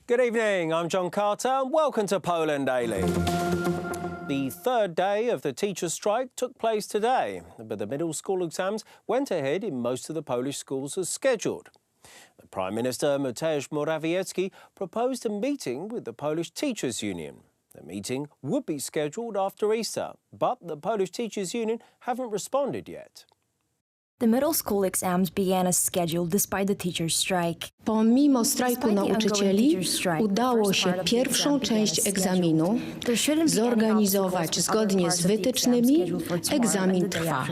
Good evening, I'm Jon Carter and welcome to Poland Daily. The third day of the teacher strike took place today, but the middle school exams went ahead in most of the Polish schools as scheduled. The Prime Minister Mateusz Morawiecki proposed a meeting with the Polish Teachers' Union. The meeting would be scheduled after Easter, but the Polish Teachers' Union haven't responded yet. The middle school exams began as scheduled despite the teachers' strike. Pomimo strajku nauczycieli udało się pierwszą część egzaminu zorganizować zgodnie z wytycznymi. Egzamin trwa.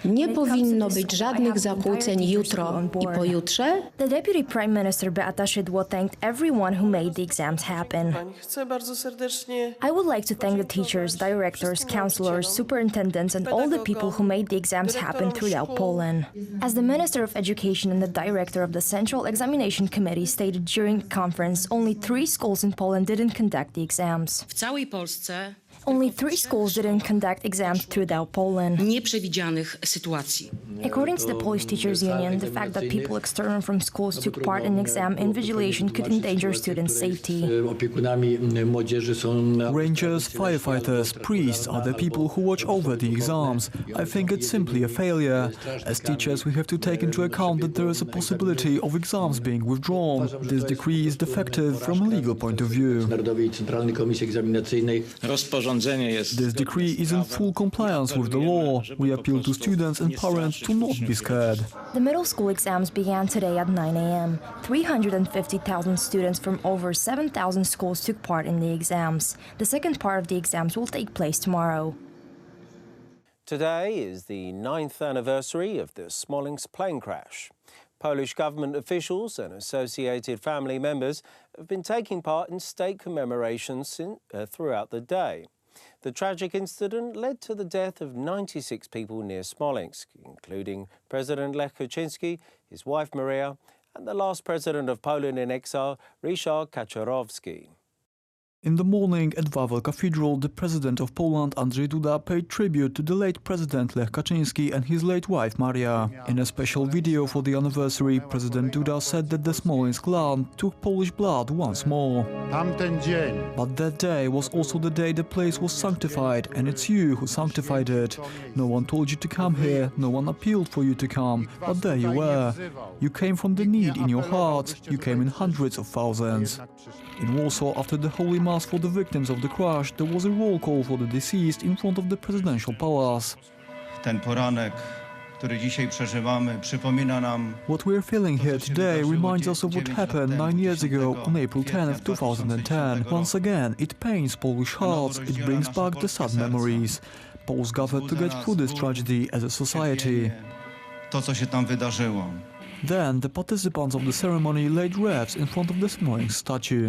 Nie powinno być żadnych zakłóceń jutro i pojutrze. The Deputy Prime Minister Beata Szydło thanked everyone who made the exams happen. Chcę bardzo serdecznie I would like to thank the teachers, directors, counselors, superintendents and all the people who made the exams happen throughout Poland. As the Minister of Education and the Director of the Central Examination Committee stated during the conference, only 3 schools in Poland didn't conduct the exams. W całej Polsce Only 3 schools didn't conduct exams throughout Poland. nieprzewidzianych sytucji. According to the Polish Teachers' Union, the fact that people external from schools took part in exam invigilation could endanger students' safety. Rangers, firefighters, priests are the people who watch over the exams. I think it's simply a failure. As teachers, we have to take into account that there is a possibility of exams being withdrawn. This decree is defective from a legal point of view. This decree is in full compliance with the law. We appeal to students and parents to not be scared. The middle school exams began today at 9 a.m. 350,000 students from over 7,000 schools took part in the exams. The second part of the exams will take place tomorrow. Today is the 9th anniversary of the Smolensk plane crash. Polish government officials and associated family members have been taking part in state commemorations throughout the day. The tragic incident led to the death of 96 people near Smolensk, including President Lech Kaczynski, his wife Maria, and the last president of Poland in exile, Richard Kaczorowski. In the morning at Wawel Cathedral, the President of Poland, Andrzej Duda, paid tribute to the late President Lech Kaczynski and his late wife Maria. In a special video for the anniversary, President Duda said that the Smolensk land took Polish blood once more. But that day was also the day the place was sanctified, and it's you who sanctified it. No one told you to come here, no one appealed for you to come, but there you were. You came from the need in your hearts, you came in hundreds of thousands. In Warsaw, after the Holy Mass for the victims of the crash, there was a roll call for the deceased in front of the presidential palace. Ten poranek, który dzisiaj przeżywamy, przypomina nam. What we're feeling here today reminds us of what happened 9 years ago on April 10, 2010. Once again, it pains Polish hearts, it brings back the sad memories. Poles gathered to get through this tragedy as a society. To, co się tam wydarzyło. Then the participants of the ceremony laid wreaths in front of the Smolensk statue.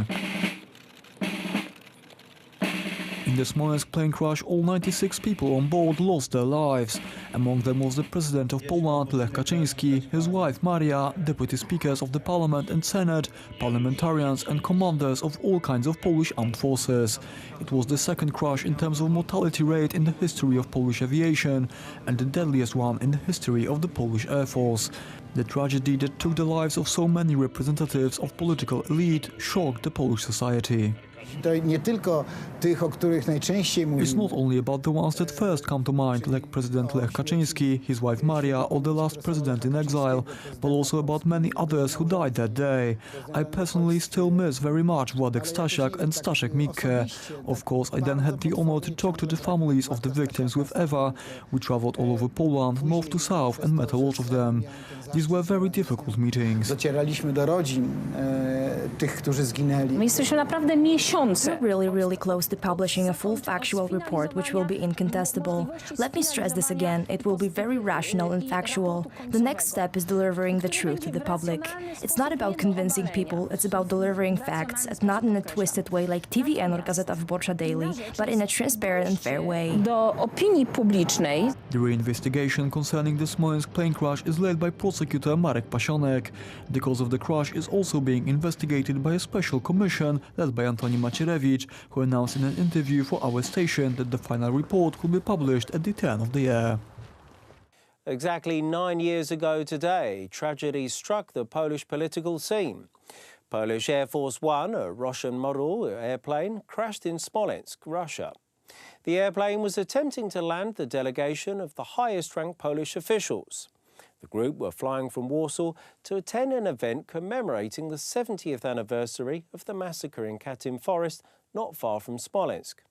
In the Smolensk plane crash, all 96 people on board lost their lives. Among them was the President of Poland, Lech Kaczynski, his wife Maria, deputy speakers of the Parliament and Senate, parliamentarians and commanders of all kinds of Polish armed forces. It was the second crash in terms of mortality rate in the history of Polish aviation and the deadliest one in the history of the Polish Air Force. The tragedy that took the lives of so many representatives of political elite shocked the Polish society. It's not only about the ones that first come to mind, like President Lech Kaczynski, his wife Maria, or the last president in exile, but also about many others who died that day. I personally still miss very much Władek Stasiak and Staszek Mikke. Of course, I then had the honor to talk to the families of the victims with Eva. We traveled all over Poland, north to south, and met a lot of them. These were very difficult meetings. Docieraliśmy do rodzin tych, którzy zginęli. Jesteśmy naprawdę miesiące. We're really close to publishing a full factual report which will be incontestable. Let me stress this again, it will be very rational and factual. The next step is delivering the truth to the public. It's not about convincing people, it's about delivering facts, and not in a twisted way like TVN or Gazeta Wyborcza Daily, but in a transparent and fair way. Do opinii publicznej. The reinvestigation concerning the Smolensk plane crash is led by prosecutor Marek Pasionek. The cause of the crash is also being investigated by a special commission led by Antoni Macierewicz, who announced in an interview for our station that the final report will be published at the turn of the year. Exactly 9 years ago today, tragedy struck the Polish political scene. Polish Air Force One, a Russian model airplane, crashed in Smolensk, Russia. The airplane was attempting to land the delegation of the highest-ranked Polish officials. The group were flying from Warsaw to attend an event commemorating the 70th anniversary of the massacre in Katyn Forest, not far from Smolensk.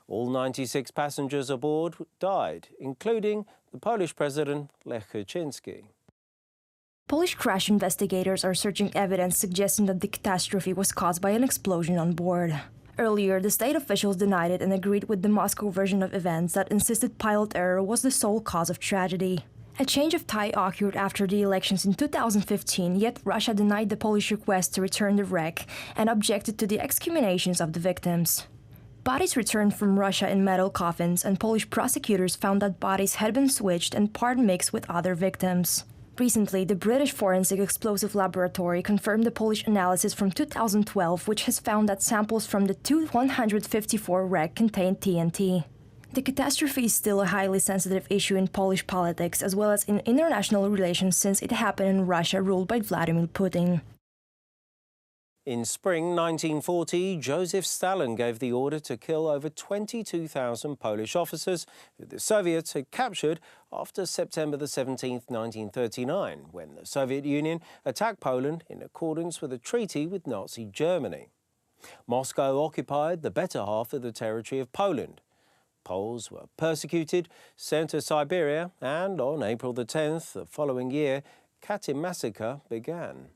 All 96 passengers aboard died, including the Polish President Lech Kaczynski. Polish crash investigators are searching evidence suggesting that the catastrophe was caused by an explosion on board. Earlier, the state officials denied it and agreed with the Moscow version of events that insisted pilot error was the sole cause of tragedy. A change of tie occurred after the elections in 2015, yet Russia denied the Polish request to return the wreck and objected to the exhumations of the victims. Bodies returned from Russia in metal coffins, and Polish prosecutors found that bodies had been switched and part mixed with other victims. Recently, the British Forensic Explosive Laboratory confirmed the Polish analysis from 2012, which has found that samples from the Tu-154 wreck contained TNT. The catastrophe is still a highly sensitive issue in Polish politics as well as in international relations since it happened in Russia ruled by Vladimir Putin. In spring 1940, Joseph Stalin gave the order to kill over 22,000 Polish officers who the Soviets had captured after September the 17th, 1939, when the Soviet Union attacked Poland in accordance with a treaty with Nazi Germany. Moscow occupied the better half of the territory of Poland. Poles were persecuted, sent to Siberia, and on April the 10th the following year, Katyn massacre began.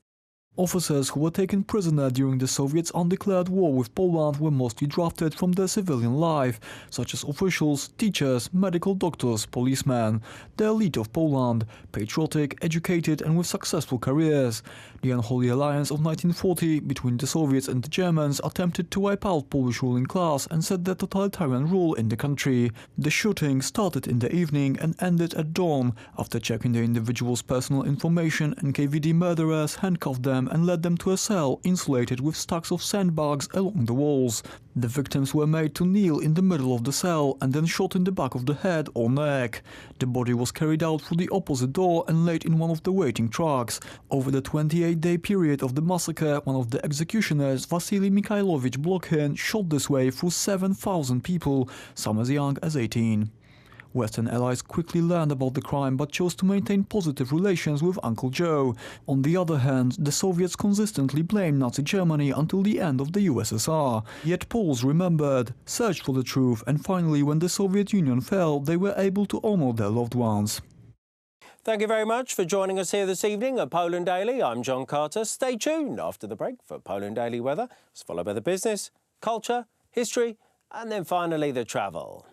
Officers who were taken prisoner during the Soviets' undeclared war with Poland were mostly drafted from their civilian life, such as officials, teachers, medical doctors, policemen. The elite of Poland, patriotic, educated and with successful careers. The unholy alliance of 1940 between the Soviets and the Germans attempted to wipe out Polish ruling class and set their totalitarian rule in the country. The shooting started in the evening and ended at dawn. After checking the individuals' personal information, NKVD murderers handcuffed them and led them to a cell insulated with stacks of sandbags along the walls. The victims were made to kneel in the middle of the cell and then shot in the back of the head or neck. The body was carried out through the opposite door and laid in one of the waiting trucks. Over the 28-day period of the massacre, one of the executioners, Vasily Mikhailovich Blokhin, shot this way through 7,000 people, some as young as 18. Western allies quickly learned about the crime but chose to maintain positive relations with Uncle Joe. On the other hand, the Soviets consistently blamed Nazi Germany until the end of the USSR. Yet Poles remembered, searched for the truth, and finally, when the Soviet Union fell, they were able to honor their loved ones. Thank you very much for joining us here this evening at Poland Daily. I'm Jon Carter. Stay tuned after the break for Poland Daily weather. It's followed by the business, culture, history, and then finally the travel.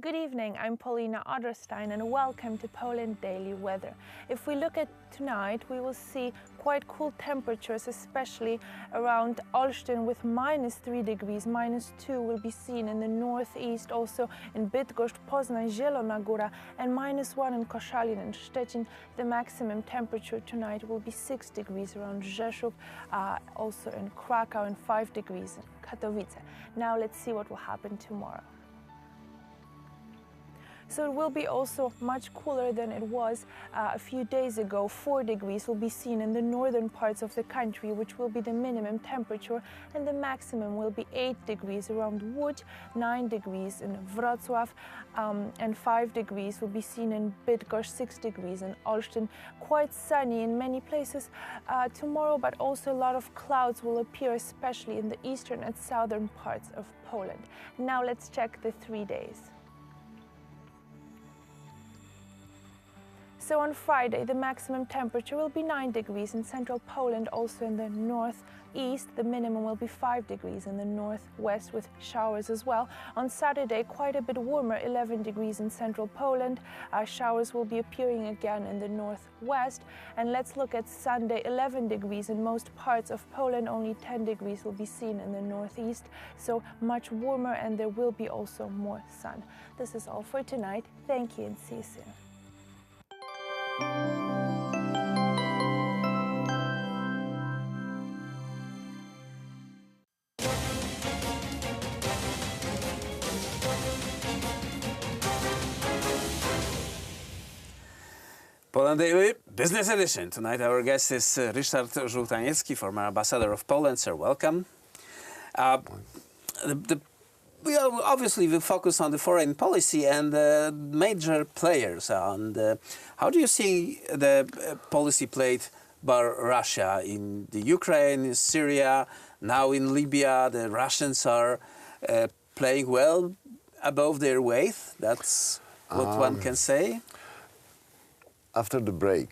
Good evening, I'm Paulina Odderstein and welcome to Poland Daily Weather. If we look at tonight, we will see quite cool temperatures, especially around Olsztyn with -3 degrees, -2 will be seen in the northeast, also in Bydgoszcz, Poznań, Zielona Góra, and -1 in Koszalin and Szczecin. The maximum temperature tonight will be 6 degrees around Rzeszów, also in Krakow, and 5 degrees in Katowice. Now let's see what will happen tomorrow. So it will be also much cooler than it was a few days ago. 4 degrees will be seen in the northern parts of the country, which will be the minimum temperature, and the maximum will be 8 degrees around Łódź, 9 degrees in Wrocław, and 5 degrees will be seen in Bydgoszcz, 6 degrees in Olsztyn. Quite sunny in many places tomorrow, but also a lot of clouds will appear, especially in the eastern and southern parts of Poland. Now let's check the 3 days. So on Friday, the maximum temperature will be 9 degrees in central Poland, also in the northeast. The minimum will be 5 degrees in the northwest with showers as well. On Saturday, quite a bit warmer, 11 degrees in central Poland. Showers will be appearing again in the northwest. And let's look at Sunday, 11 degrees in most parts of Poland. Only 10 degrees will be seen in the northeast. So much warmer, and there will be also more sun. This is all for tonight. Thank you and see you soon. Poland Daily Business Edition. Tonight our guest is Richard Żółtaniecki, former ambassador of Poland. Sir, welcome. We obviously will focus on the foreign policy and major players. And how do you see the policy played by Russia in the Ukraine, Syria, now in Libya? The Russians are playing well above their weight. That's what one can say. After the break,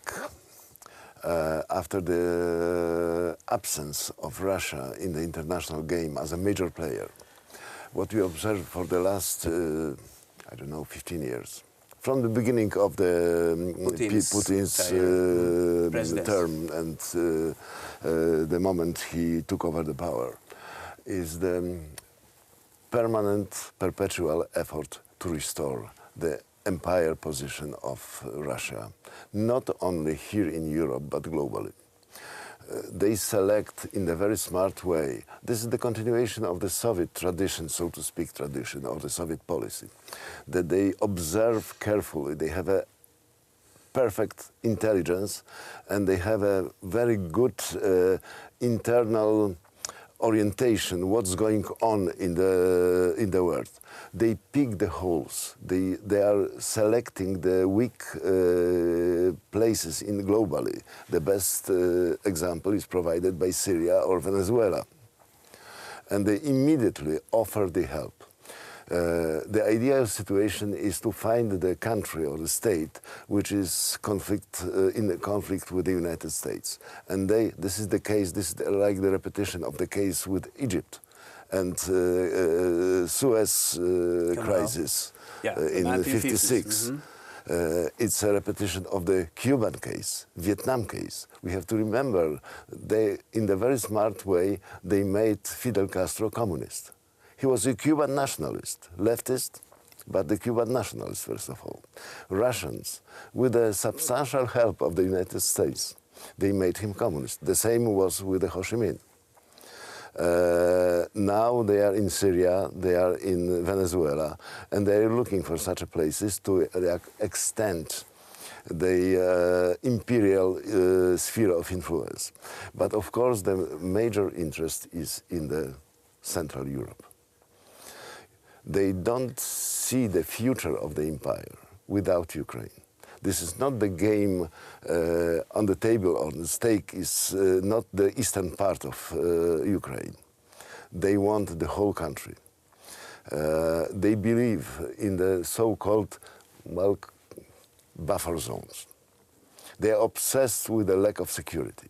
after the absence of Russia in the international game as a major player, what we observed for the last, 15 years, from the beginning of the Putin's term and the moment he took over the power, is the permanent, perpetual effort to restore the empire position of Russia, not only here in Europe, but globally. They select in a very smart way. This is the continuation of the Soviet tradition, so to speak, tradition of the Soviet policy, that they observe carefully. They have a perfect intelligence, and they have a very good internal orientation, what's going on in the world. They pick the holes. They are selecting the weak places in globally. The best example is provided by Syria or Venezuela. And they immediately offer the help. The ideal situation is to find the country or the state which is in a conflict with the United States. And this is the case, this is like the repetition of the case with Egypt and Suez crisis in 1956. It's a repetition of the Cuban case, Vietnam case. We have to remember, in the very smart way, they made Fidel Castro communist. He was a Cuban nationalist, leftist, but the Cuban nationalist, first of all. Russians, with the substantial help of the United States, they made him communist. The same was with the Ho Chi Minh. Now they are in Syria, they are in Venezuela, and they are looking for such places to extend the imperial sphere of influence. But of course, the major interest is in the Central Europe. They don't see the future of the empire without Ukraine. This is not the game on the table, or the stake is not the eastern part of Ukraine. They want the whole country. They believe in the so-called, buffer zones. They are obsessed with the lack of security.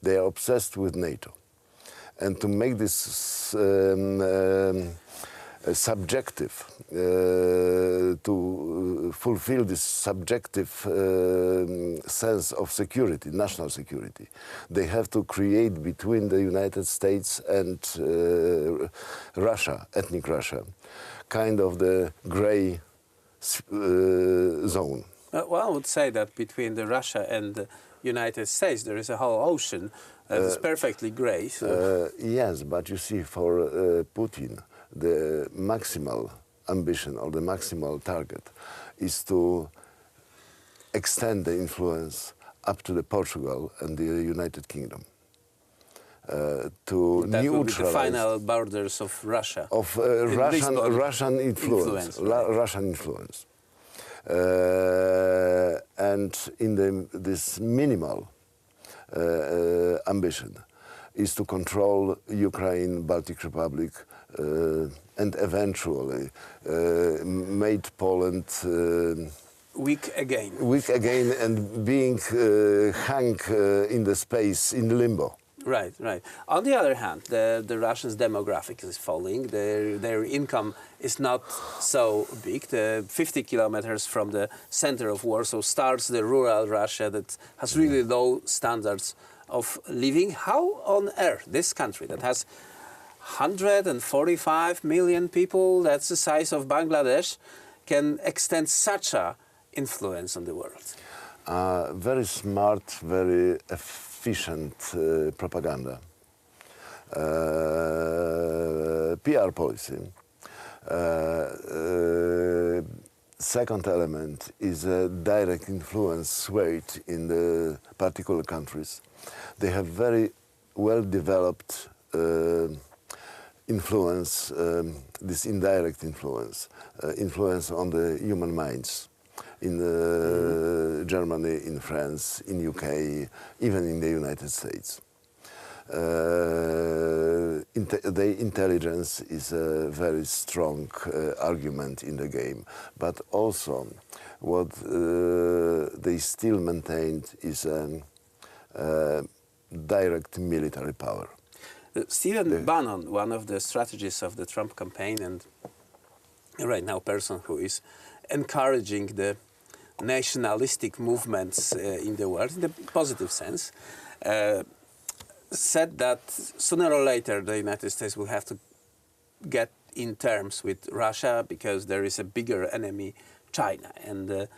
They are obsessed with NATO. And to make this subjective, to fulfill this subjective sense of security, national security, they have to create between the United States and Russia, ethnic Russia, kind of the gray zone. Well, I would say that between the Russia and the United States there is a whole ocean that is perfectly gray. So. Yes, but you see, for Putin, the maximal ambition or the maximal target is to extend the influence up to the Portugal and the United Kingdom. To that neutralize will be the final borders of Russia. Of Russian influence. Russian influence. And in this minimal ambition is to control Ukraine, Baltic Republic, and eventually made Poland weak again. Weak again and being hung in the space, in limbo. Right, right. On the other hand, the Russians' demographic is falling. Their income is not so big. The 50 kilometers from the center of Warsaw starts the rural Russia that has really low standards of living. How on earth this country that has 145 million people, that's the size of Bangladesh, can extend such a influence on the world? Very smart, very efficient propaganda, PR policy. second element is a direct influence swayed in the particular countries. They have very well developed influence, this indirect influence, influence on the human minds in Germany, in France, in UK, even in the United States. The intelligence is a very strong argument in the game, but also what they still maintained is a direct military power. Stephen Bannon, one of the strategists of the Trump campaign and right now person who is encouraging the nationalistic movements in the world, in the positive sense, said that sooner or later the United States will have to get in terms with Russia because there is a bigger enemy, China. And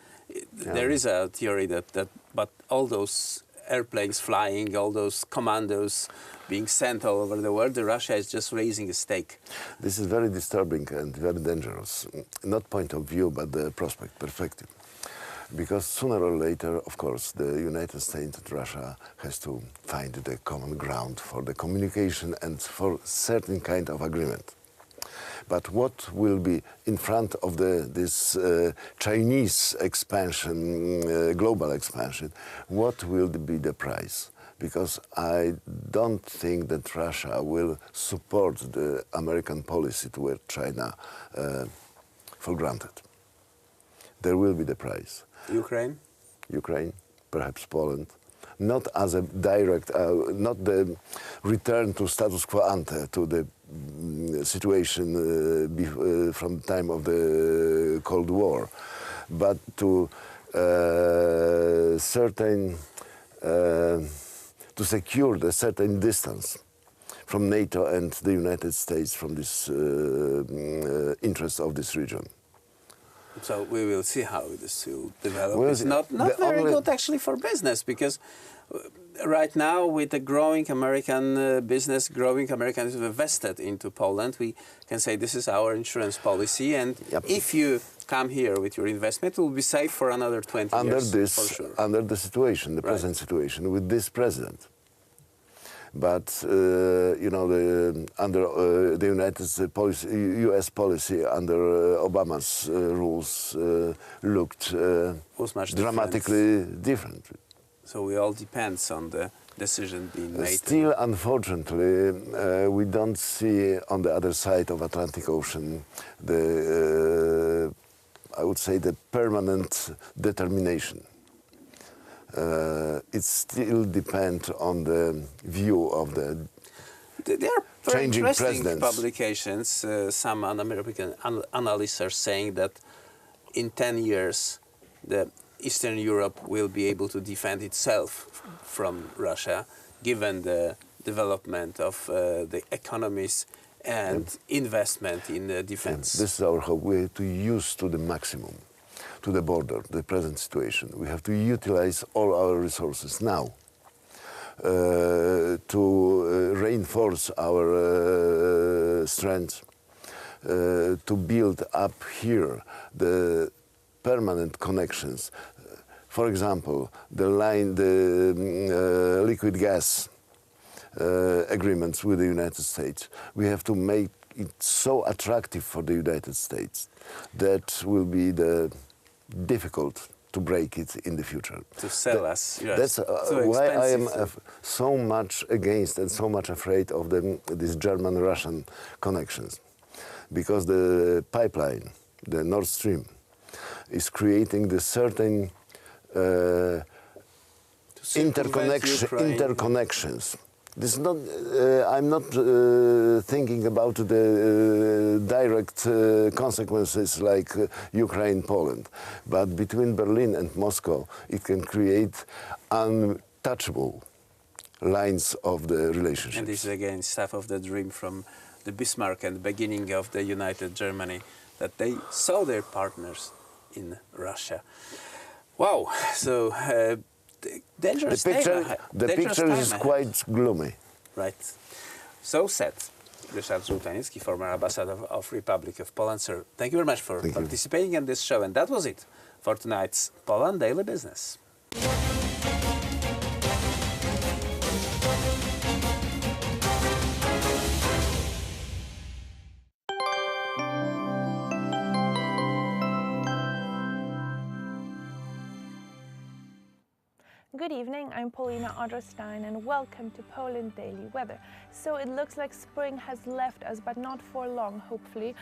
there is a theory that but all those airplanes flying, all those commandos being sent all over the world, Russia is just raising a stake. This is very disturbing and very dangerous, not point of view, but the perspective. Because sooner or later, of course, the United States and Russia has to find the common ground for the communication and for certain kind of agreement. But what will be in front of this Chinese expansion, global expansion, what will be the price? Because I don't think that Russia will support the American policy toward China for granted. There will be the price. Ukraine? Ukraine, perhaps Poland. Not as a direct, not the return to status quo ante, to the situation from the time of the Cold War, but to to secure the certain distance from NATO and the United States from this interest of this region. So we will see how this will develop. Well, it's not very good actually for business because right now with the growing American business, growing Americans invested into Poland, we can say this is our insurance policy and if you come here with your investment, it will be safe for another 20 years, for sure. Under the situation, the present situation with this president. But you know, under the U.S. policy under Obama's rules looked dramatically different. So it all depends on the decision being made. Still, unfortunately, we don't see on the other side of Atlantic Ocean the, I would say, the permanent determination. It still depends on the view of the There are very changing interesting presidents. publications. Some American analysts are saying that in 10 years, the Eastern Europe will be able to defend itself from Russia, given the development of the economies and investment in defense. This is our hope. We have to use to the maximum, to the border, the present situation. We have to utilize all our resources now to reinforce our strength, to build up here the permanent connections. For example, the liquid gas agreements with the United States. We have to make it so attractive for the United States that will be difficult to break it in the future. To sell us. Yes. That's why I am so much against and so much afraid of these German-Russian connections. Because the pipeline, the Nord Stream, is creating the certain interconnections. This is not, I'm not thinking about the direct consequences like Ukraine, Poland, but between Berlin and Moscow, it can create untouchable lines of the relationship. And this is again stuff of the dream from the Bismarck and the beginning of the United Germany, that they saw their partners in Russia. Wow, so dangerous the picture time. The picture is quite gloomy. Right, so sad. Richardson, former ambassador of Republic of Poland. Sir, thank you very much for participating in this show. And that was it for tonight's Poland Daily Business. Good evening, I'm Paulina Odderstein and welcome to Poland Daily Weather. So it looks like spring has left us, but not for long, hopefully.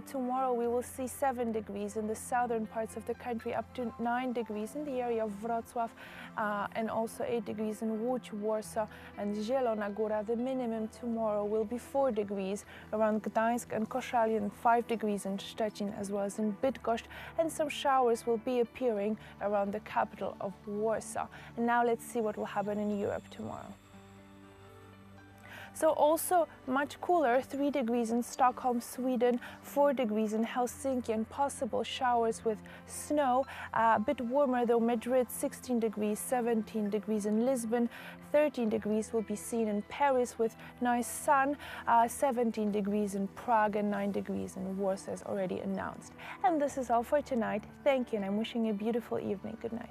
Tomorrow we will see 7 degrees in the southern parts of the country, up to 9 degrees in the area of Wrocław, and also 8 degrees in Łódź, Warsaw and Zielona Góra. The minimum tomorrow will be 4 degrees around Gdańsk and Koszalin, and 5 degrees in Szczecin as well as in Bydgoszcz, and some showers will be appearing around the capital of Warsaw. And now let's see what will happen in Europe tomorrow. So also much cooler, 3 degrees in Stockholm, Sweden, 4 degrees in Helsinki, and possible showers with snow. A bit warmer though, Madrid 16 degrees, 17 degrees in Lisbon, 13 degrees will be seen in Paris with nice sun, 17 degrees in Prague and 9 degrees in Warsaw as already announced. And this is all for tonight. Thank you, and I'm wishing you a beautiful evening. Good night.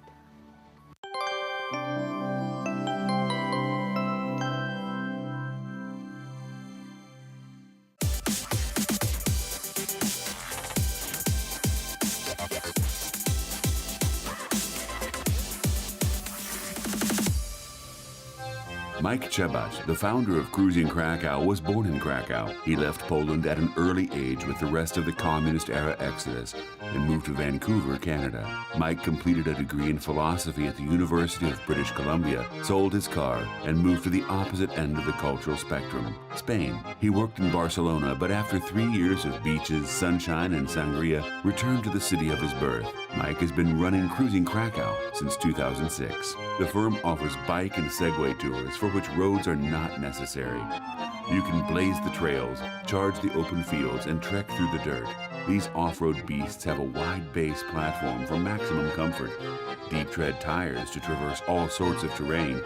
Mike Trebacz, the founder of Cruising Krakow, was born in Krakow. He left Poland at an early age with the rest of the communist-era exodus and moved to Vancouver, Canada. Mike completed a degree in philosophy at the University of British Columbia, sold his car, and moved to the opposite end of the cultural spectrum, Spain. He worked in Barcelona, but after 3 years of beaches, sunshine, and sangria, returned to the city of his birth. Mike has been running Cruising Krakow since 2006. The firm offers bike and segway tours for which roads are not necessary. You can blaze the trails, charge the open fields, and trek through the dirt. These off-road beasts have a wide base platform for maximum comfort, deep tread tires to traverse all sorts of terrain,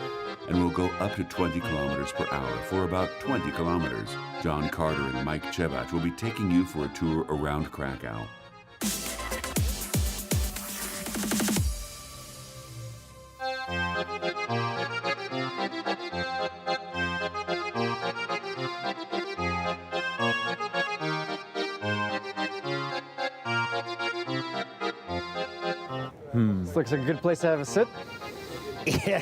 and will go up to 20 kilometers per hour for about 20 kilometers. Jon Carter and Mike Trebacz will be taking you for a tour around Krakow. This looks like a good place to have a sit. Yeah,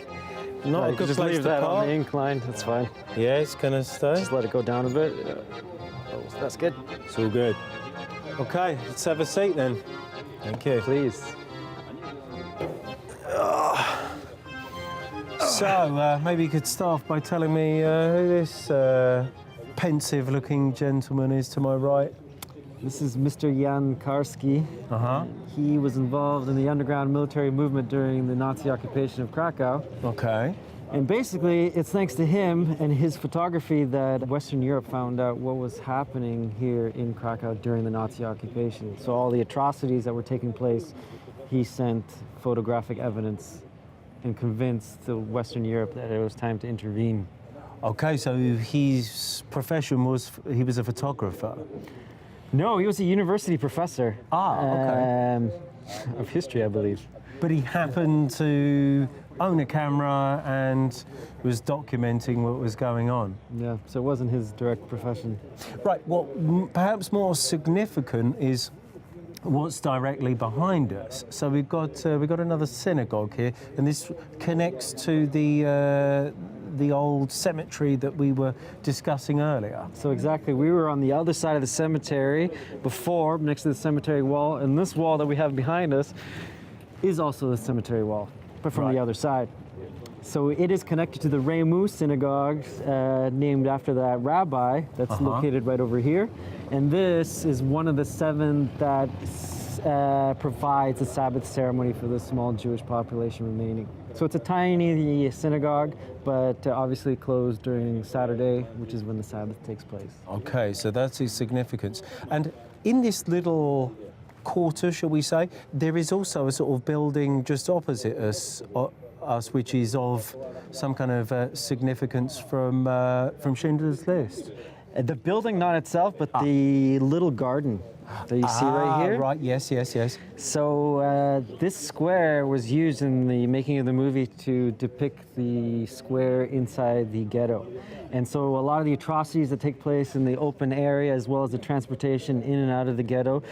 not a good just place leave to that park. on the incline. That's fine. Yeah, it's gonna stay. Just let it go down a bit. That's good. It's all good. Okay, let's have a seat then. Thank you. Please. So, maybe you could start off by telling me who this pensive-looking gentleman is to my right. This is Mr. Jon Carter. He was involved in the underground military movement during the Nazi occupation of Krakow. Okay. And basically, it's thanks to him and his photography that Western Europe found out what was happening here in Krakow during the Nazi occupation. So all the atrocities that were taking place, he sent photographic evidence and convinced the Western Europe that it was time to intervene. Okay, so his profession was, he was a photographer? No, he was a university professor. Okay. Of history, I believe. But he happened to own a camera and was documenting what was going on. Yeah, so it wasn't his direct profession. Right, what perhaps more significant is what's directly behind us. So we've got another synagogue here, and this connects to the old cemetery that we were discussing earlier. So exactly, we were on the other side of the cemetery before, next to the cemetery wall, and this wall that we have behind us is also the cemetery wall, but from the other side. So it is connected to the Remu synagogue, named after that rabbi that's located right over here. And this is one of the 7 that provides a Sabbath ceremony for the small Jewish population remaining. So it's a tiny synagogue, but obviously closed during Saturday, which is when the Sabbath takes place. Okay, so that's its significance. And in this little quarter, shall we say, there is also a sort of building just opposite us, which is of some kind of significance from Schindler's List. The building not itself, but the little garden that you see right here. Right, yes. So this square was used in the making of the movie to depict the square inside the ghetto. And so a lot of the atrocities that take place in the open area, as well as the transportation in and out of the ghetto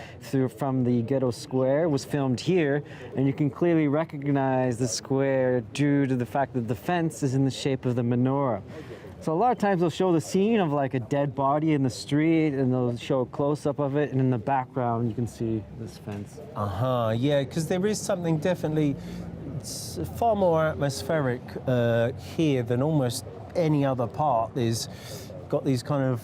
from the ghetto square, was filmed here. And you can clearly recognize the square due to the fact that the fence is in the shape of the menorah. So a lot of times they'll show the scene of like a dead body in the street, and they'll show a close-up of it, and in the background you can see this fence. Yeah, because there is something definitely, it's far more atmospheric here than almost any other part. There's got these kind of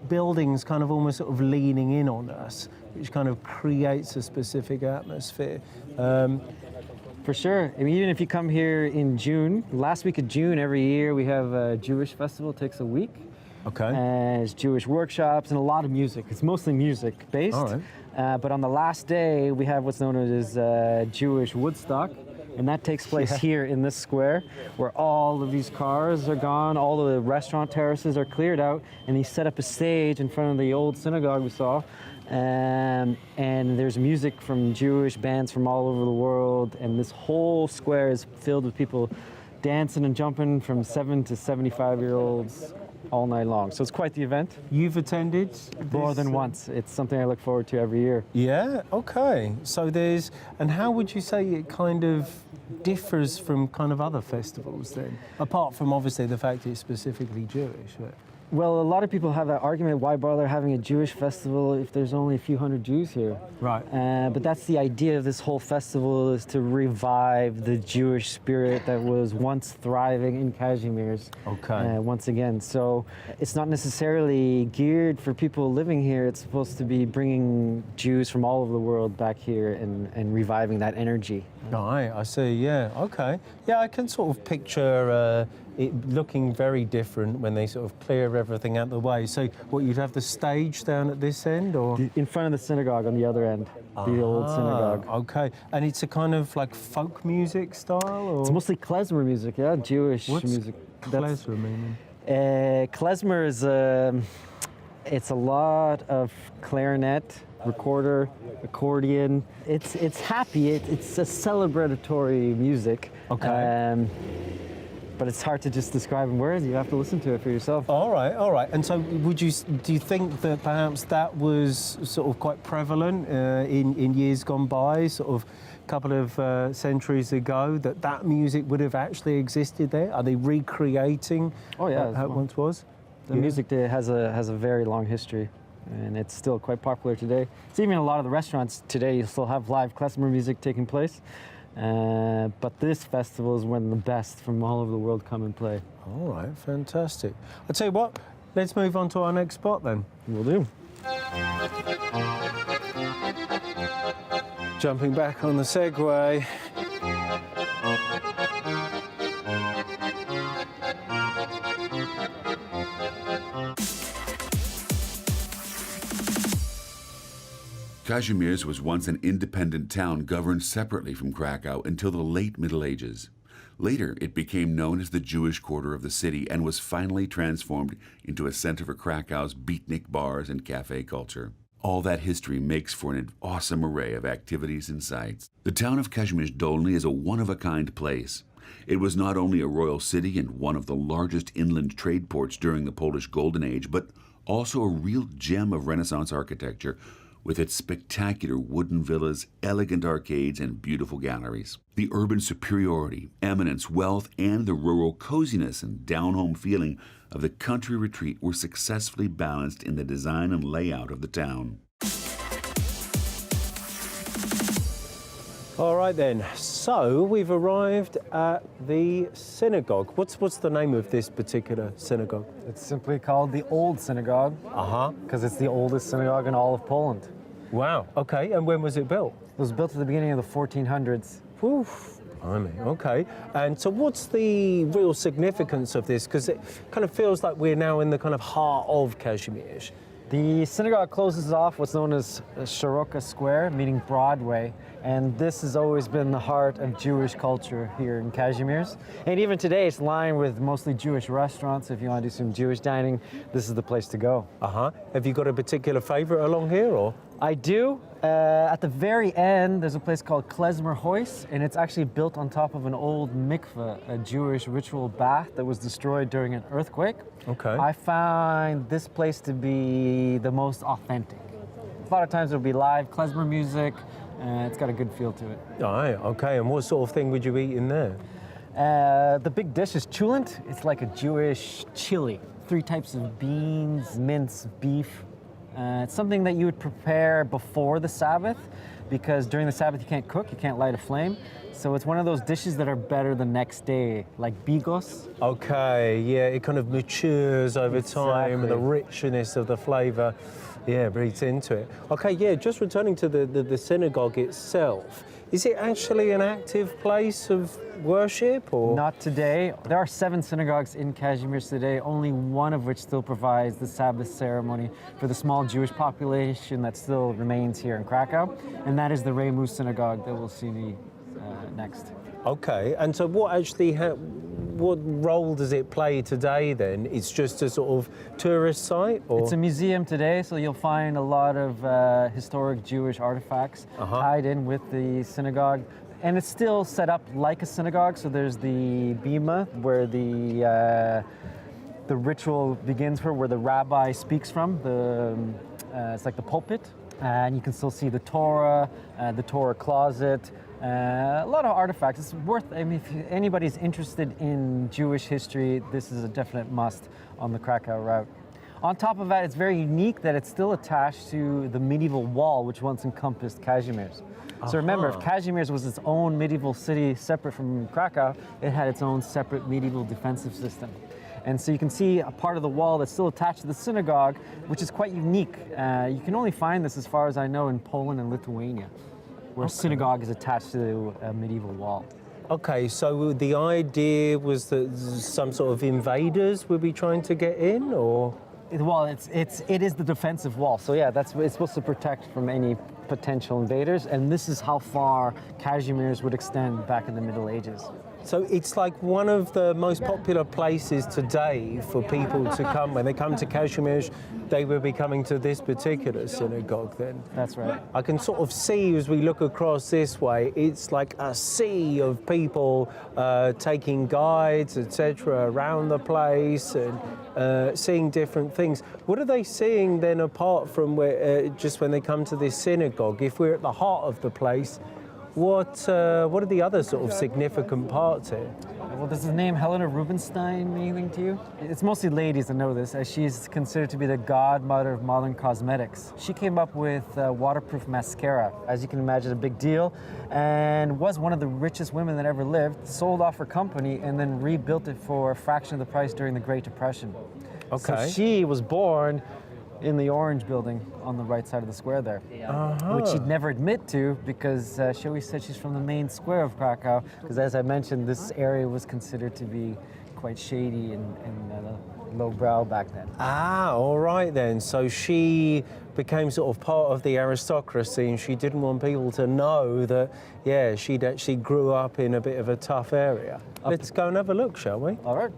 buildings kind of almost sort of leaning in on us, which kind of creates a specific atmosphere. For sure. I mean, even if you come here in June, last week of June every year, we have a Jewish festival. It takes a week. Okay. It's Jewish workshops and a lot of music. It's mostly music based. All right. But on the last day, we have what's known as Jewish Woodstock. And that takes place here in this square, where all of these cars are gone, all of the restaurant terraces are cleared out, and he set up a stage in front of the old synagogue we saw. And there's music from Jewish bands from all over the world, and this whole square is filled with people dancing and jumping from 7 to 75-year-olds all night long. So it's quite the event. You've attended? More than once. It's something I look forward to every year. Yeah, okay. So and how would you say it kind of differs from kind of other festivals then? Apart from obviously the fact it's specifically Jewish. But... Well, a lot of people have that argument, why bother having a Jewish festival if there's only a few hundred Jews here? Right. But that's the idea of this whole festival, is to revive the Jewish spirit that was once thriving in Kazimierz. Okay. Once again. So it's not necessarily geared for people living here. It's supposed to be bringing Jews from all over the world back here and reviving that energy. Right, I see, yeah, okay. Yeah, I can sort of picture it looking very different when they sort of clear everything out the way. So what, you'd have the stage down at this end, or? In front of the synagogue on the other end, the old synagogue. Okay, and it's a kind of like folk music style, or? It's mostly klezmer music, yeah, Jewish music. What's klezmer meaning? Klezmer is, it's a lot of clarinet, recorder, accordion. It's happy, it's a celebratory music. Okay. But it's hard to just describe in words. You have to listen to it for yourself. All right. And so do you think that perhaps that was sort of quite prevalent in years gone by, sort of a couple of centuries ago, that music would have actually existed there? Are they recreating how it once was? The music there has a very long history, and it's still quite popular today. It's even in a lot of the restaurants today, you still have live klezmer music taking place. But this festival is when the best from all over the world come and play. All right, fantastic. I'll tell you what, let's move on to our next spot then. Will do. Jumping back on the Segway. Kazimierz was once an independent town governed separately from Krakow until the late Middle Ages. Later, it became known as the Jewish quarter of the city and was finally transformed into a center for Krakow's beatnik bars and cafe culture. All that history makes for an awesome array of activities and sights. The town of Kazimierz-Dolny is a one-of-a-kind place. It was not only a royal city and one of the largest inland trade ports during the Polish Golden Age, but also a real gem of Renaissance architecture, with its spectacular wooden villas, elegant arcades, and beautiful galleries. The urban superiority, eminence, wealth, and the rural coziness and down-home feeling of the country retreat were successfully balanced in the design and layout of the town. All right then, so we've arrived at the synagogue. What's the name of this particular synagogue? It's simply called the Old Synagogue. Because it's the oldest synagogue in all of Poland. Wow, okay, and when was it built? It was built at the beginning of the 1400s. Oof, okay. And so what's the real significance of this? Because it kind of feels like we're now in the kind of heart of Kazimierz. The synagogue closes off what's known as Shiroka Square, meaning Broadway, and this has always been the heart of Jewish culture here in Kazimierz. And even today, it's lined with mostly Jewish restaurants. If you want to do some Jewish dining, this is the place to go. Have you got a particular favorite along here, or? I do. At the very end, there's a place called Klezmer Huis, and it's actually built on top of an old mikveh, a Jewish ritual bath that was destroyed during an earthquake. Okay. I find this place to be the most authentic. A lot of times it'll be live klezmer music, and it's got a good feel to it. All right, okay. And what sort of thing would you eat in there? The big dish is chulent. It's like a Jewish chili. 3 types of beans, mince, beef. It's something that you would prepare before the Sabbath, because during the Sabbath you can't cook, you can't light a flame. So it's one of those dishes that are better the next day, like bigos. Okay, yeah, it kind of matures over time, and the richness of the flavour, yeah, breathes into it. Okay, yeah, just returning to the synagogue itself, is it actually an active place of worship, or? Not today. There are 7 synagogues in Kazimierz today, only one of which still provides the Sabbath ceremony for the small Jewish population that still remains here in Krakow, and that is the Remus synagogue that we'll see next. Okay, and so what role does it play today then? It's just a sort of tourist site, or? It's a museum today, so you'll find a lot of historic Jewish artifacts tied in with the synagogue. And it's still set up like a synagogue, so there's the bima, where the ritual begins, where the rabbi speaks from. It's like the pulpit, and you can still see the Torah closet, a lot of artifacts. It's worth, I mean, if anybody's interested in Jewish history, this is a definite must on the Krakow route. On top of that, it's very unique that it's still attached to the medieval wall, which once encompassed Kazimierz. So remember, if Kazimierz was its own medieval city separate from Krakow, it had its own separate medieval defensive system. And so you can see a part of the wall that's still attached to the synagogue, which is quite unique. You can only find this, as far as I know, in Poland and Lithuania, where a synagogue is attached to a medieval wall. Okay, so the idea was that some sort of invaders would be trying to get in, or? Well, it is the defensive wall. So yeah, it's supposed to protect from any potential invaders, and this is how far Kazimierz would extend back in the Middle Ages. So it's like one of the most popular places today for people to come. When they come to Kazimierz, they will be coming to this particular synagogue then. That's right. I can sort of see, as we look across this way, it's like a sea of people taking guides, etc., around the place and seeing different things. What are they seeing then, apart from just when they come to this synagogue? If we're at the heart of the place, what are the other sort of significant parts here? Well, does the name Helena Rubinstein mean anything to you? It's mostly ladies that know this, as she's considered to be the godmother of modern cosmetics. She came up with waterproof mascara, as you can imagine, a big deal, and was one of the richest women that ever lived, sold off her company, and then rebuilt it for a fraction of the price during the Great Depression. Okay. So she was born in the Orange Building on the right side of the square there, which she'd never admit to, because she always said she's from the main square of Krakow, because as I mentioned, this area was considered to be quite shady and lowbrow back then. Ah, all right then. So she became sort of part of the aristocracy, and she didn't want people to know that, yeah, she'd actually grew up in a bit of a tough area. Let's go and have a look, shall we? All right.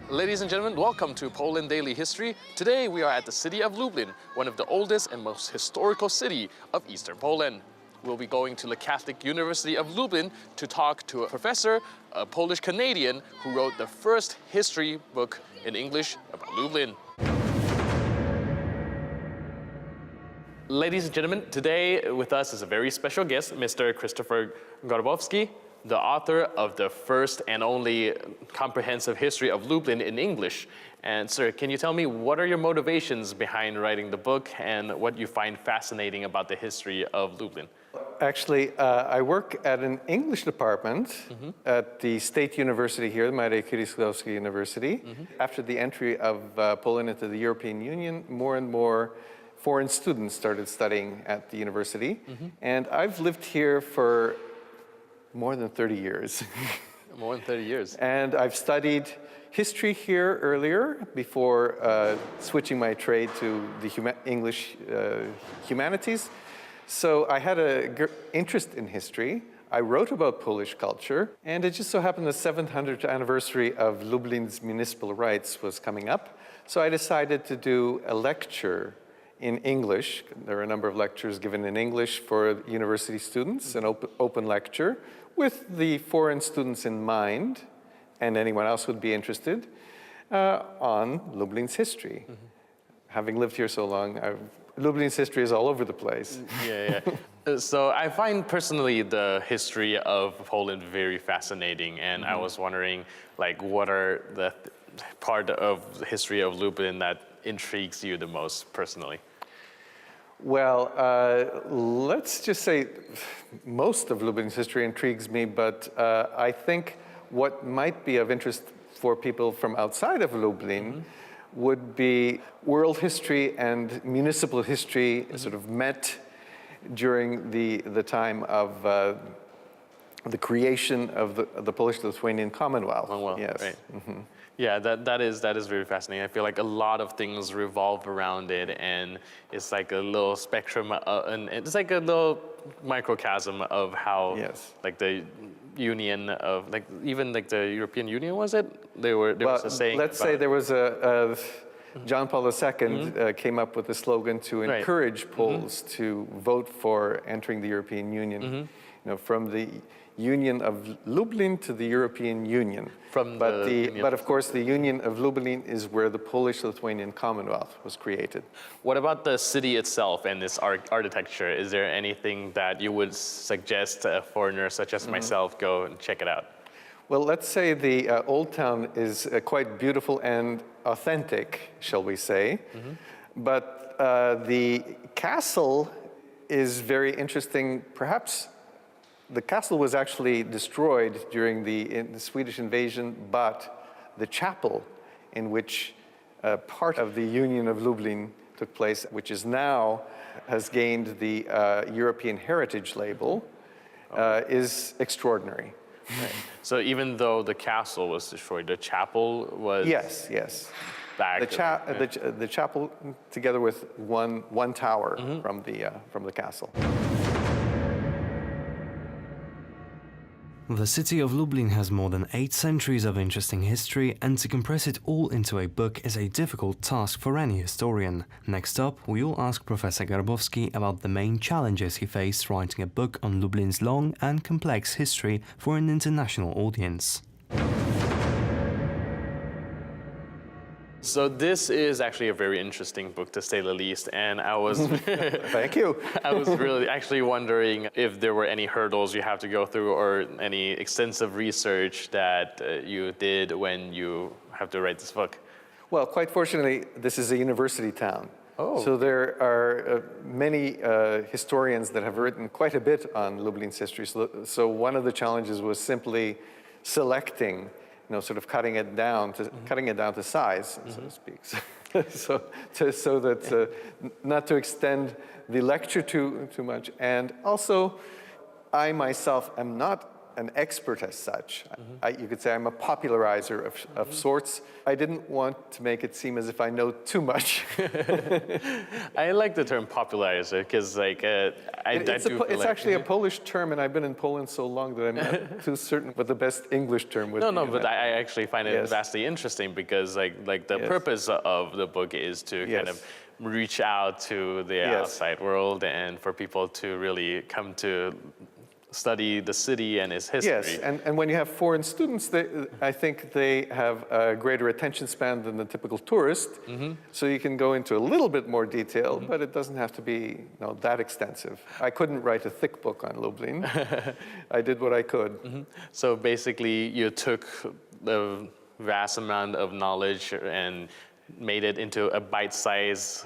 Ladies and gentlemen, welcome to Poland Daily History. Today we are at the city of Lublin, one of the oldest and most historical city of Eastern Poland. We'll be going to the Catholic University of Lublin to talk to a professor, a Polish Canadian, who wrote the first history book in English about Lublin. Ladies and gentlemen, today with us is a very special guest, Mr. Christopher Grabowski, the author of the first and only comprehensive history of Lublin in English. And sir, can you tell me what are your motivations behind writing the book and what you find fascinating about the history of Lublin? Actually, I work at an English department at the State University here, the Maria Curie-Skłodowska University. After the entry of Poland into the European Union, more and more foreign students started studying at the university. And I've lived here for more than 30 years. More than 30 years. And I've studied history here earlier before switching my trade to the English humanities. So I had an interest in history. I wrote about Polish culture, and it just so happened the 700th anniversary of Lublin's municipal rights was coming up. So I decided to do a lecture in English. There are a number of lectures given in English for university students, an open lecture, with the foreign students in mind, and anyone else would be interested, on Lublin's history. Having lived here so long, Lublin's history is all over the place. Yeah. So I find personally the history of Poland very fascinating, and I was wondering, like, what are the part of the history of Lublin that intrigues you the most personally? Well, let's just say most of Lublin's history intrigues me, but I think what might be of interest for people from outside of Lublin would be world history and municipal history sort of met during the time of the creation of the Polish-Lithuanian Commonwealth. Yes. Right. Yeah, that is very fascinating. I feel like a lot of things revolve around it, and it's like a little spectrum, and it's like a little microcosm of how, like the Union of, like even like the European Union, was it? There was a saying. Let's say there was John Paul II came up with a slogan to encourage Poles to vote for entering the European Union. You know, from the Union of Lublin to the European Union. But of course, the Union of Lublin is where the Polish-Lithuanian Commonwealth was created. What about the city itself and its architecture? Is there anything that you would suggest a foreigner such as myself go and check it out? Well, let's say the Old Town is quite beautiful and authentic, shall we say. But the castle is very interesting. Perhaps the castle was actually destroyed during the Swedish invasion, but the chapel in which part of the Union of Lublin took place, which is now has gained the European Heritage label, is extraordinary. Right. So even though the castle was destroyed, the chapel was back. The chapel, together with one tower from the castle. The city of Lublin has more than 8 centuries of interesting history, and to compress it all into a book is a difficult task for any historian. Next up, we will ask Professor Grabowski about the main challenges he faced writing a book on Lublin's long and complex history for an international audience. So this is actually a very interesting book, to say the least, and I was Thank you. I was really actually wondering if there were any hurdles you have to go through or any extensive research that you did when you have to write this book. Well, quite fortunately, this is a university town. So there are many historians that have written quite a bit on Lublin's history. So one of the challenges was simply selecting, sort of cutting it down to size, so to speak. So that not to extend the lecture too much. And also, I myself am not an expert as such. You could say I'm a popularizer of sorts. I didn't want to make it seem as if I know too much. I like the term popularizer because, like, it's actually a Polish term, and I've been in Poland so long that I'm not too certain what the best English term would be. No, but I actually find it vastly interesting because, like the purpose of the book is to kind of reach out to the outside world and for people to really come to study the city and its history. Yes, and when you have foreign students, I think they have a greater attention span than the typical tourist, so you can go into a little bit more detail, but it doesn't have to be that extensive. I couldn't write a thick book on Lublin. I did what I could. So basically, you took the vast amount of knowledge and made it into a bite-sized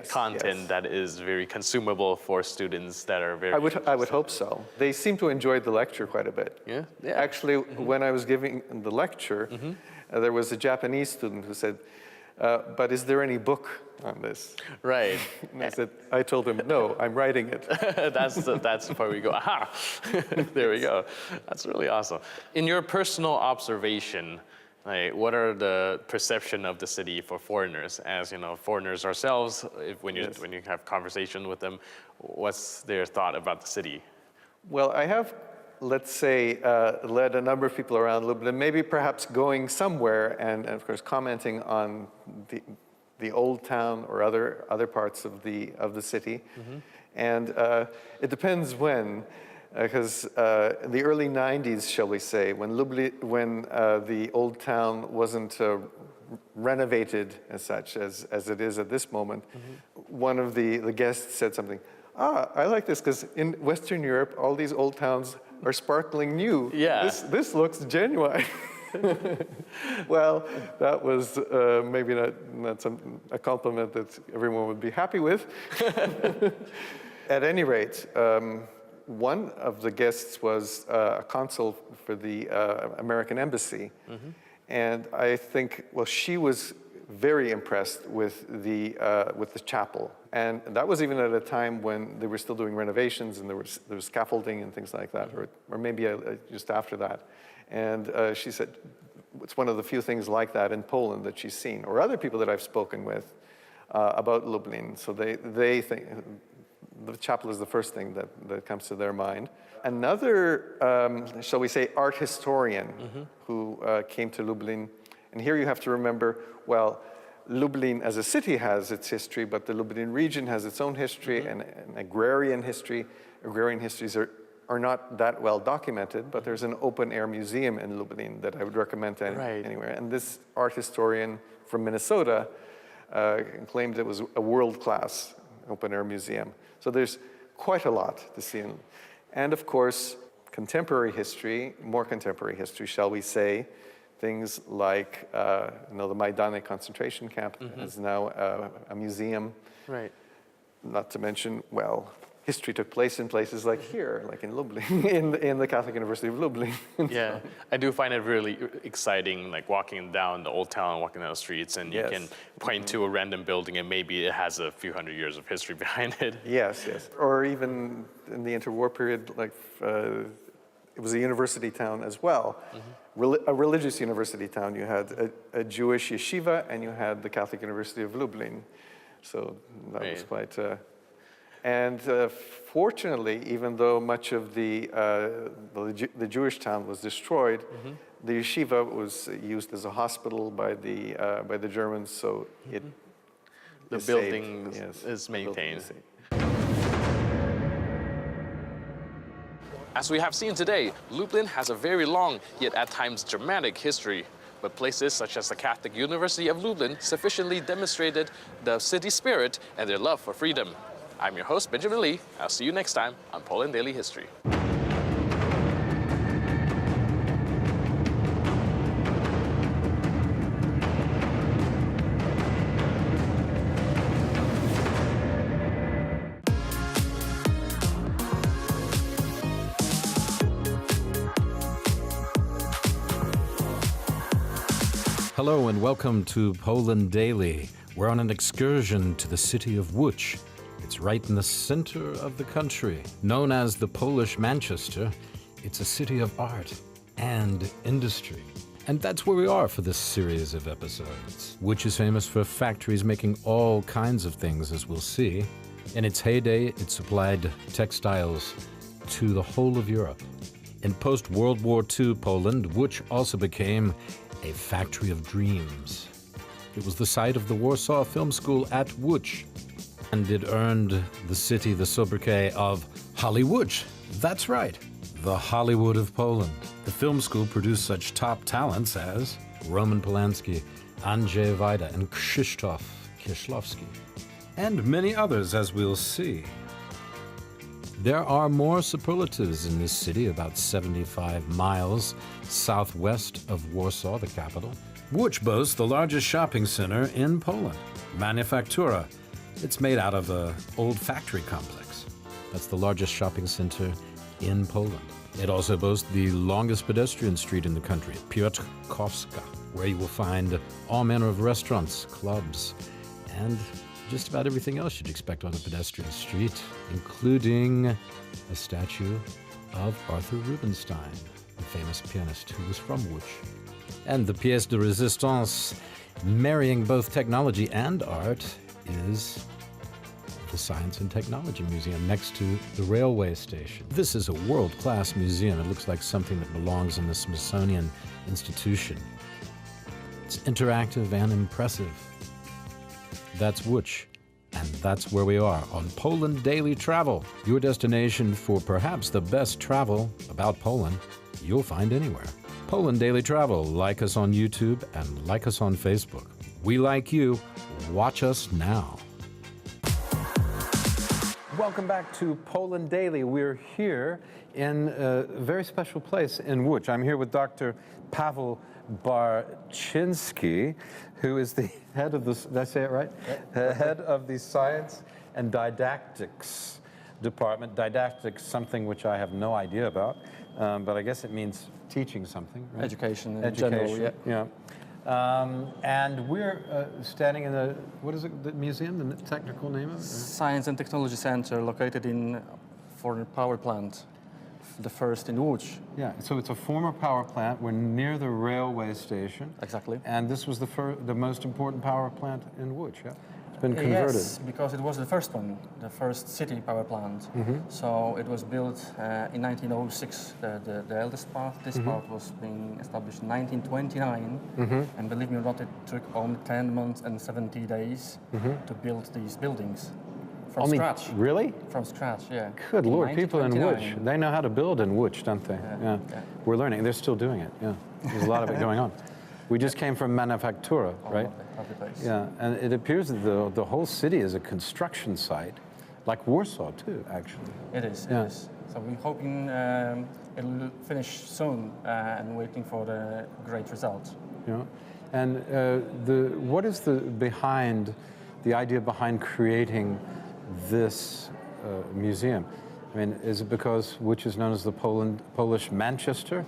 content that is very consumable for students that are very I would hope so. They seem to enjoy the lecture quite a bit. Yeah. Actually, when I was giving the lecture, there was a Japanese student who said, but is there any book on this? Right. And I told him, no, I'm writing it. That's where we go, aha, there we go. That's really awesome. In your personal observation, what are the perception of the city for foreigners? As foreigners ourselves, when you have conversation with them, what's their thought about the city? Well, I have, let's say, led a number of people around Lublin, maybe perhaps going somewhere and of course commenting on the old town or other parts of the city, and it depends when. Because in the early 90s, shall we say, when the old town wasn't renovated as such as it is at this moment, one of the guests said something, I like this because in Western Europe, all these old towns are sparkling new. Yeah. This looks genuine. Well, that was maybe not a compliment that everyone would be happy with. At any rate, one of the guests was a consul for the American embassy. And I think, well, she was very impressed with the chapel. And that was even at a time when they were still doing renovations and there was scaffolding and things like that, or maybe just after that. And she said it's one of the few things like that in Poland that she's seen, or other people that I've spoken with about Lublin. So they think the chapel is the first thing that comes to their mind. Another, shall we say, art historian who came to Lublin, and here you have to remember, well, Lublin as a city has its history, but the Lublin region has its own history and agrarian history. Agrarian histories are not that well documented, but there's an open-air museum in Lublin that I would recommend to anywhere. And this art historian from Minnesota claimed it was a world-class open-air museum. So there's quite a lot to see. And of course, contemporary history, more contemporary history, shall we say, things like the Majdanek concentration camp is now a museum. Right. Not to mention, well, history took place in places like here, like in Lublin, in the Catholic University of Lublin. Yeah, I do find it really exciting, like walking down the old town, walking down the streets, and you can point to a random building and maybe it has a few hundred years of history behind it. Yes. Or even in the interwar period, like it was a university town as well. A religious university town. You had a Jewish yeshiva and you had the Catholic University of Lublin. So that was quite... And fortunately, even though much of the Jewish town was destroyed, the yeshiva was used as a hospital by the Germans, so the building is maintained. As we have seen today, Lublin has a very long, yet at times dramatic history. But places such as the Catholic University of Lublin sufficiently demonstrated the city spirit and their love for freedom. I'm your host, Benjamin Lee. I'll see you next time on Poland Daily History. Hello and welcome to Poland Daily. We're on an excursion to the city of Łódź. It's right in the center of the country. Known as the Polish Manchester, it's a city of art and industry. And that's where we are for this series of episodes. Łódź is famous for factories making all kinds of things, as we'll see. In its heyday, it supplied textiles to the whole of Europe. In post-World War II Poland, Łódź also became a factory of dreams. It was the site of the Warsaw Film School at Łódź, and it earned the city the sobriquet of Hollywood. That's right. the Hollywood of Poland. The film school produced such top talents as Roman Polanski, Andrzej Wajda, and Krzysztof Kieślowski, and many others, as we'll see. There are more superlatives in this city, about 75 miles southwest of Warsaw, the capital. Łódź boasts the largest shopping center in Poland, Manufaktura. It's made out of an old factory complex. That's the largest shopping center in Poland. It also boasts the longest pedestrian street in the country, Piotrkowska, where you will find all manner of restaurants, clubs, and just about everything else you'd expect on a pedestrian street, including a statue of Arthur Rubinstein, the famous pianist who was from Łódź. And the pièce de résistance, marrying both technology and art, is the Science and Technology Museum next to the railway station. This is a world-class museum. It looks like something that belongs in the Smithsonian Institution. It's interactive and impressive. That's Łódź, and that's where we are on Poland Daily Travel, your destination for perhaps the best travel about Poland you'll find anywhere. Poland Daily Travel. Like us on YouTube and like us on Facebook. We like you. Watch us now. Welcome back to Poland Daily. We're here in a very special place in Łódź. I'm here with Dr. Paweł Barczyński, who is the head of the, did I say it right? Head of the Science and Didactics Department. Didactics, something which I have no idea about, but I guess it means teaching something, right? Education in general, yeah. And we're standing in the, what is it, the museum, the technical name of it? Science and Technology Center, located in former power plant, the first in Łódź. Yeah, so it's a former power plant. We're near the railway station. Exactly. And this was the most important power plant in Łódź, yeah? It's been converted. Yes, because it was the first one, the first city power plant. So it was built in 1906, the eldest part. This part was being established in 1929. And believe me or not, it took only 10 months and 70 days to build these buildings. From scratch. Really? From scratch, yeah. Good Lord, people in Łódź, they know how to build in Łódź, don't they? Yeah. We're learning. They're still doing it, yeah. There's a lot of it going on. We just came from Manufaktura, right? Lovely place. Yeah, and it appears that the whole city is a construction site, like Warsaw too, actually. It is, Yeah. it is. So we're hoping it'll finish soon and waiting for the great result. Yeah, and what is the idea behind creating this museum? I mean, is it because which is known as the Polish Manchester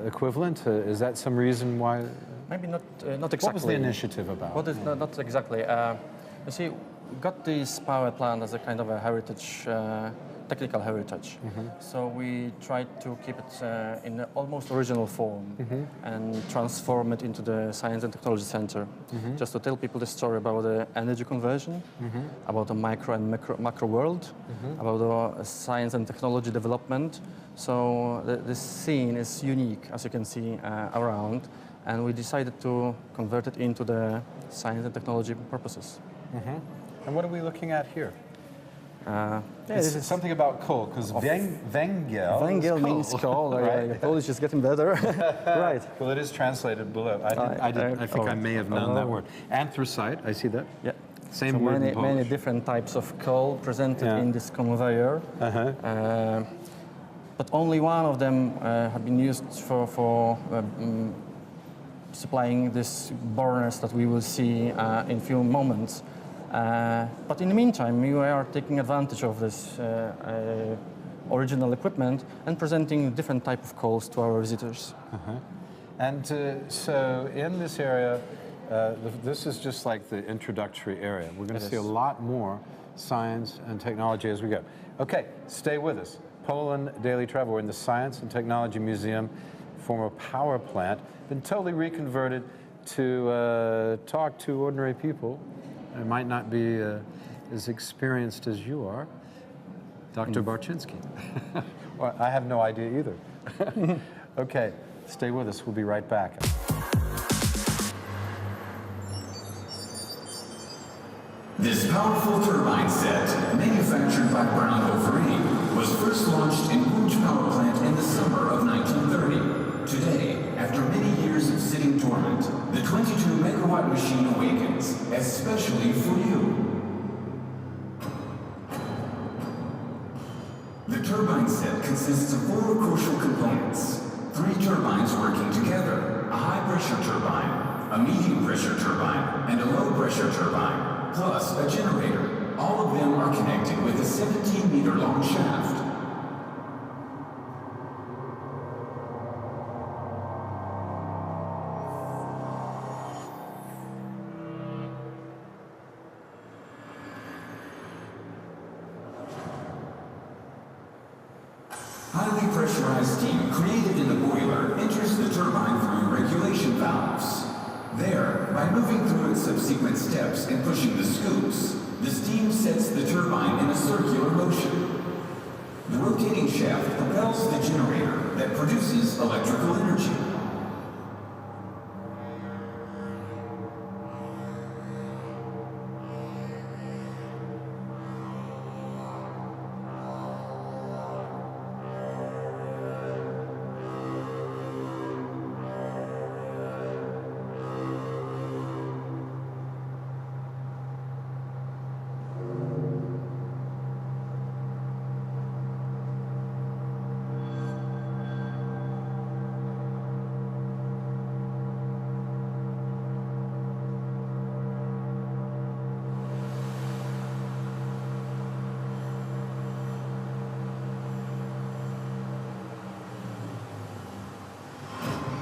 equivalent? Is that some reason why? Maybe not exactly. What was the initiative about? What is, not exactly. You see, we got this power plant as a kind of a heritage, technical heritage. So we tried to keep it in an almost original form and transform it into the Science and Technology Center. Just to tell people the story about the energy conversion, about the micro and macro world, about the science and technology development. So this scene is unique, as you can see around, and we decided to convert it into the science and technology purposes. And what are we looking at here? This is something about coal, because węgiel. Węgiel means coal. Right? Your Polish is getting better. Right. Well, it is translated below. I think I may have known that word. Anthracite, I see that. Yeah. Same so word in Polish. Many different types of coal presented in this conveyor. But only one of them have been used for supplying these burners that we will see in a few moments. But in the meantime, we are taking advantage of this original equipment and presenting different type of coals to our visitors. And so in this area, this is just like the introductory area. We're going to see a lot more science and technology as we go. Okay, stay with us. Poland Daily Travel. We're in the Science and Technology Museum, former power plant, been totally reconverted to talk to ordinary people. They might not be as experienced as you are. Dr. Barczyński. Well, I have no idea either. Okay, stay with us. We'll be right back. This powerful turbine set, manufactured by Brown O'Free, was first launched in Łódź power plant in the summer of 1930. Today, after many years of sitting dormant, the 22-megawatt machine awakens, especially for you. The turbine set consists of 4 crucial components. 3 turbines working together, a high-pressure turbine, a medium-pressure turbine, and a low-pressure turbine, plus a generator. All of them are connected with a 17-meter-long shaft. Highly pressurized steam created in the boiler enters the turbine through regulation valves. There, by moving through its subsequent steps and pushing the scoops, the steam sets the turbine in a circular motion. The rotating shaft propels the generator that produces electrical energy.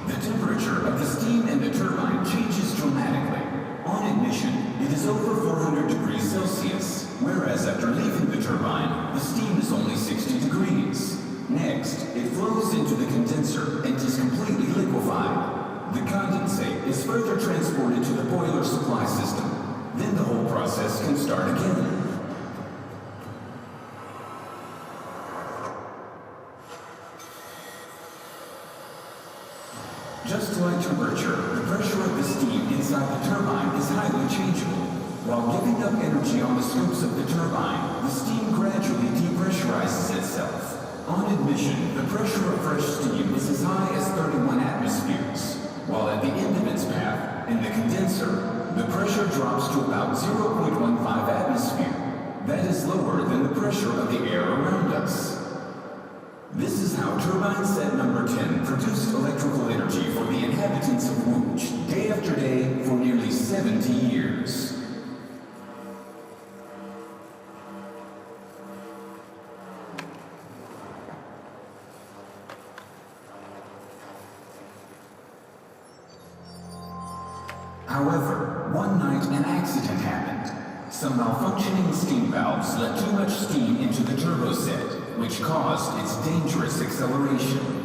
The temperature of the steam in the turbine changes dramatically. On ignition, it is over 400 degrees Celsius, whereas after leaving the turbine, the steam is only 60 degrees. Next, it flows into the condenser and is completely liquefied. The condensate is further transported to the boiler supply system. Then the whole process can start again. Just like temperature, the pressure of the steam inside the turbine is highly changeable. While giving up energy on the scoops of the turbine, the steam gradually depressurizes itself. On ignition, the pressure of fresh steam is as high as 31 atmospheres, while at the end of its path, in the condenser, the pressure drops to about 0.15 atmosphere. That is lower than the pressure of the air around us. This is how turbine set number 10 produced electrical energy for the inhabitants of Łódź, day after day, for nearly 70 years. However, one night an accident happened. Some malfunctioning steam valves let too much steam into the turbo set, which caused its dangerous acceleration.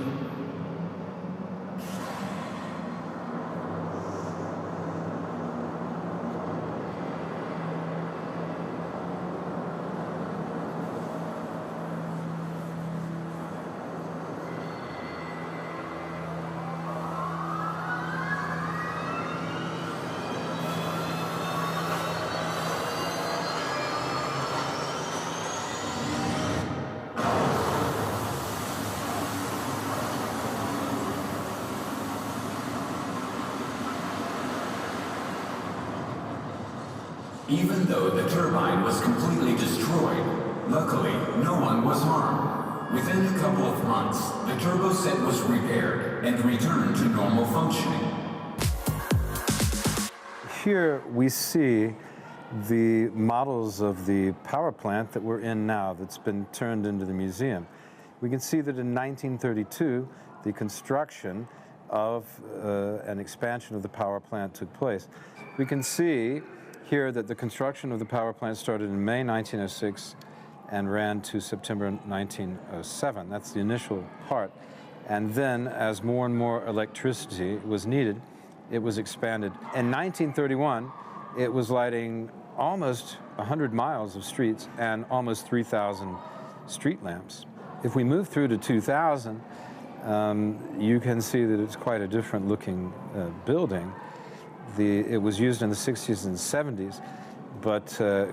Even though the turbine was completely destroyed, luckily no one was harmed. Within a couple of months, the turbo set was repaired and returned to normal functioning. Here we see the models of the power plant that we're in now that's been turned into the museum. We can see that in 1932, the construction of an expansion of the power plant took place. We can see here that the construction of the power plant started in May 1906 and ran to September 1907. That's the initial part. And then, as more and more electricity was needed, it was expanded. In 1931, it was lighting almost 100 miles of streets and almost 3,000 street lamps. If we move through to 2000, you can see that it's quite a different looking building. It was used in the 60s and 70s, but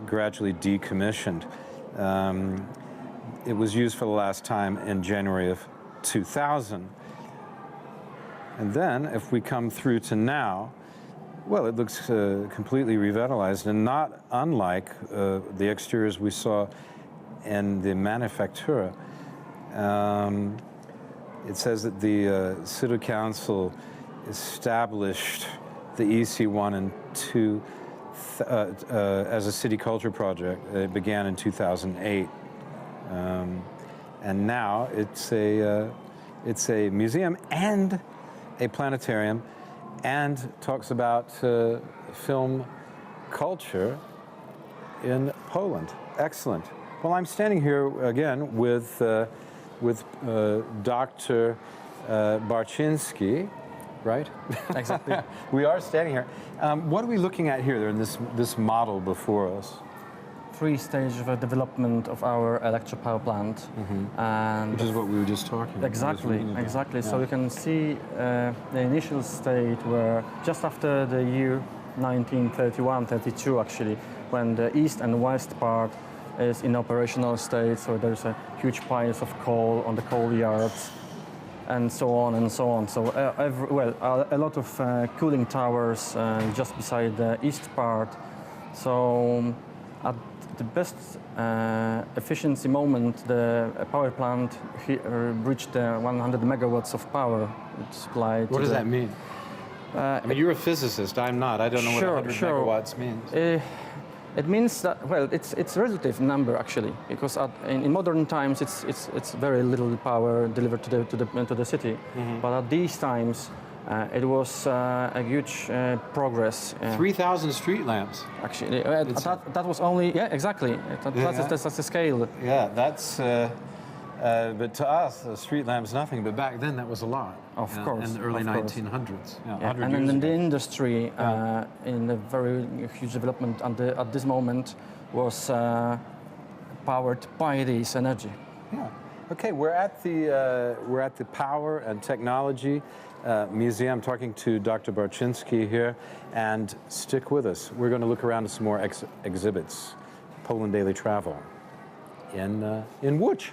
gradually decommissioned. It was used for the last time in January of 2000. And then, if we come through to now, well, it looks completely revitalized and not unlike the exteriors we saw in the Manufactura. It says that the City Council established the EC1 and 2 as a city culture project. It began in 2008. And now it's a museum and a planetarium, and talks about film culture in Poland. Excellent. Well, I'm standing here again with Dr. Barczyński, right? Exactly. We are standing here. What are we looking at here in this model before us? 3 stages of development of our electric power plant, and which is what we were just talking about. Exactly. Yeah. So you can see the initial state where just after the year 1931-32 actually, when the east and west part is in operational state, so there's a huge piles of coal on the coal yards, and so on and so on. So a lot of cooling towers just beside the east part. So at the best efficiency moment, the power plant reached 100 megawatts of power supplied. What does that mean? I mean, you're a physicist. I'm not. I don't know what 100 megawatts means. It means that, well, it's a relative number actually, because in modern times it's very little power delivered to the city, but at these times it was a huge progress. 3,000 street lamps. Actually, that was only, yeah, exactly. That's the scale. Yeah, that's. But to us, a street lamp's nothing. But back then, that was a lot. Of course. In the early 1900s. Yeah, and in the industry, in a very huge development at this moment, was powered by this energy. Yeah. Okay, we're at the Power and Technology Museum, talking to Dr. Barczyński here, and stick with us. We're going to look around at some more exhibits. Poland Daily Travel in Łódź.